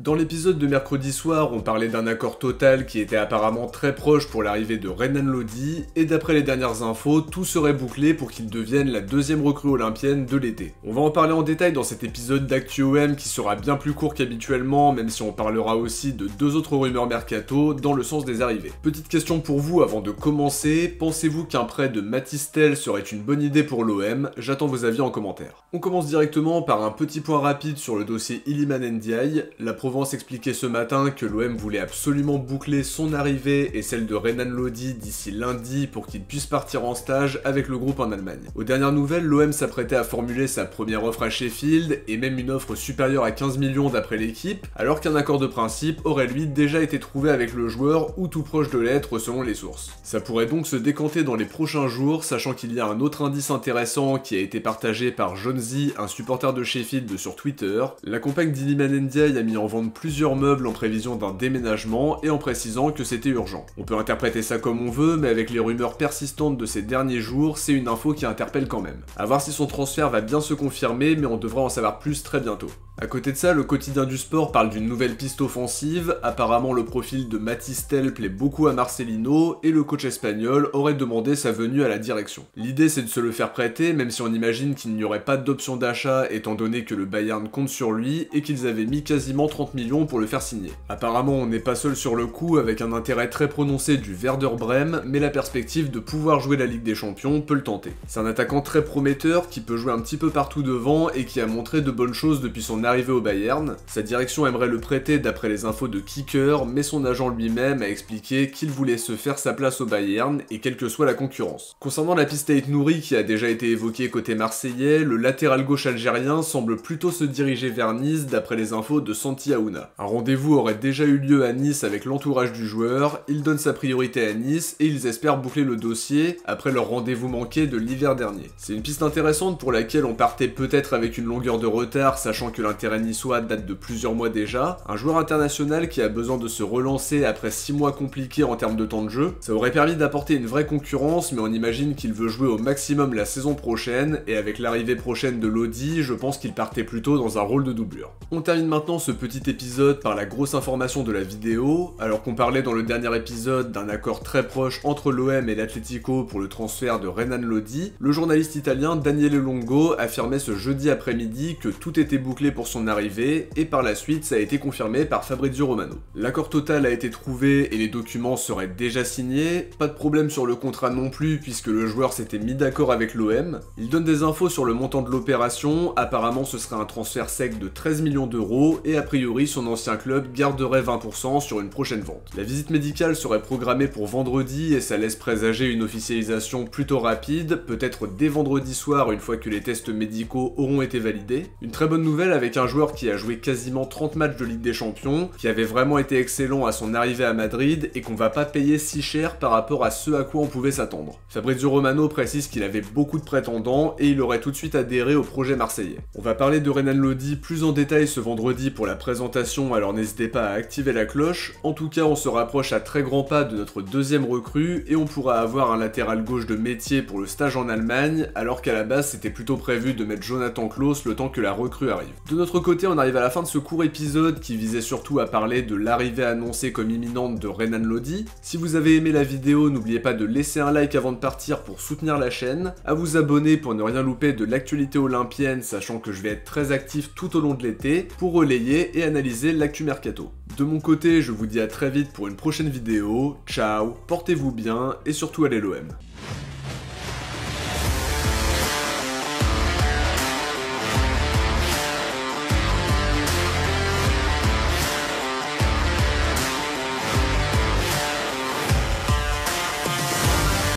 Dans l'épisode de mercredi soir, on parlait d'un accord total qui était apparemment très proche pour l'arrivée de Renan Lodi, et d'après les dernières infos, tout serait bouclé pour qu'il devienne la deuxième recrue olympienne de l'été. On va en parler en détail dans cet épisode d'ActuOM qui sera bien plus court qu'habituellement, même si on parlera aussi de deux autres rumeurs mercato dans le sens des arrivées. Petite question pour vous avant de commencer, pensez-vous qu'un prêt de Mathys Tel serait une bonne idée pour l'OM? J'attends vos avis en commentaire. On commence directement par un petit point rapide sur le dossier Iliman Ndiaye. La Provence expliquait ce matin que l'OM voulait absolument boucler son arrivée et celle de Renan Lodi d'ici lundi pour qu'il puisse partir en stage avec le groupe en Allemagne. Aux dernières nouvelles, l'OM s'apprêtait à formuler sa première offre à Sheffield et même une offre supérieure à 15 millions d'après l'équipe, alors qu'un accord de principe aurait lui déjà été trouvé avec le joueur ou tout proche de l'être selon les sources. Ça pourrait donc se décanter dans les prochains jours, sachant qu'il y a un autre indice intéressant qui a été partagé par Jonesy, un supporter de Sheffield sur Twitter. La compagne d'Iliman Ndiaye a mis en vente plusieurs meubles en prévision d'un déménagement et en précisant que c'était urgent. On peut interpréter ça comme on veut, mais avec les rumeurs persistantes de ces derniers jours, c'est une info qui interpelle quand même. A voir si son transfert va bien se confirmer, mais on devra en savoir plus très bientôt. À côté de ça, le quotidien du sport parle d'une nouvelle piste offensive. Apparemment, le profil de Mathys Tel plaît beaucoup à Marcelino et le coach espagnol aurait demandé sa venue à la direction. L'idée, c'est de se le faire prêter, même si on imagine qu'il n'y aurait pas d'option d'achat étant donné que le Bayern compte sur lui et qu'ils avaient mis quasiment 30 millions pour le faire signer. Apparemment, on n'est pas seul sur le coup avec un intérêt très prononcé du Werder Brême, mais la perspective de pouvoir jouer la Ligue des Champions peut le tenter. C'est un attaquant très prometteur qui peut jouer un petit peu partout devant et qui a montré de bonnes choses depuis son arrivé au Bayern. Sa direction aimerait le prêter d'après les infos de Kicker, mais son agent lui-même a expliqué qu'il voulait se faire sa place au Bayern et quelle que soit la concurrence. Concernant la piste Ait Nouri qui a déjà été évoquée côté marseillais, le latéral gauche algérien semble plutôt se diriger vers Nice d'après les infos de Santi Aouna. Un rendez-vous aurait déjà eu lieu à Nice avec l'entourage du joueur, il donne sa priorité à Nice et ils espèrent boucler le dossier après leur rendez-vous manqué de l'hiver dernier. C'est une piste intéressante pour laquelle on partait peut-être avec une longueur de retard, sachant que l'intérêt niçois date de plusieurs mois déjà. Un joueur international qui a besoin de se relancer après 6 mois compliqués en termes de temps de jeu. Ça aurait permis d'apporter une vraie concurrence, mais on imagine qu'il veut jouer au maximum la saison prochaine, et avec l'arrivée prochaine de Lodi, je pense qu'il partait plutôt dans un rôle de doublure. On termine maintenant ce petit épisode par la grosse information de la vidéo. Alors qu'on parlait dans le dernier épisode d'un accord très proche entre l'OM et l'Atlético pour le transfert de Renan Lodi, le journaliste italien Daniele Longo affirmait ce jeudi après-midi que tout était bouclé pour son arrivée, et par la suite ça a été confirmé par Fabrizio Romano. L'accord total a été trouvé et les documents seraient déjà signés, pas de problème sur le contrat non plus puisque le joueur s'était mis d'accord avec l'OM. Il donne des infos sur le montant de l'opération, apparemment ce serait un transfert sec de 13 millions d'euros et a priori son ancien club garderait 20% sur une prochaine vente. La visite médicale serait programmée pour vendredi et ça laisse présager une officialisation plutôt rapide, peut-être dès vendredi soir une fois que les tests médicaux auront été validés. Une très bonne nouvelle avec un joueur qui a joué quasiment 30 matchs de Ligue des Champions, qui avait vraiment été excellent à son arrivée à Madrid et qu'on va pas payer si cher par rapport à ce à quoi on pouvait s'attendre. Fabrizio Romano précise qu'il avait beaucoup de prétendants et il aurait tout de suite adhéré au projet marseillais. On va parler de Renan Lodi plus en détail ce vendredi pour la présentation, alors n'hésitez pas à activer la cloche. En tout cas, on se rapproche à très grands pas de notre deuxième recrue et on pourra avoir un latéral gauche de métier pour le stage en Allemagne, alors qu'à la base c'était plutôt prévu de mettre Jonathan Klaus le temps que la recrue arrive. De notre côté, on arrive à la fin de ce court épisode qui visait surtout à parler de l'arrivée annoncée comme imminente de Renan Lodi. Si vous avez aimé la vidéo, n'oubliez pas de laisser un like avant de partir pour soutenir la chaîne, à vous abonner pour ne rien louper de l'actualité olympienne, sachant que je vais être très actif tout au long de l'été pour relayer et analyser l'actu mercato. De mon côté, je vous dis à très vite pour une prochaine vidéo, ciao, portez-vous bien et surtout allez l'OM.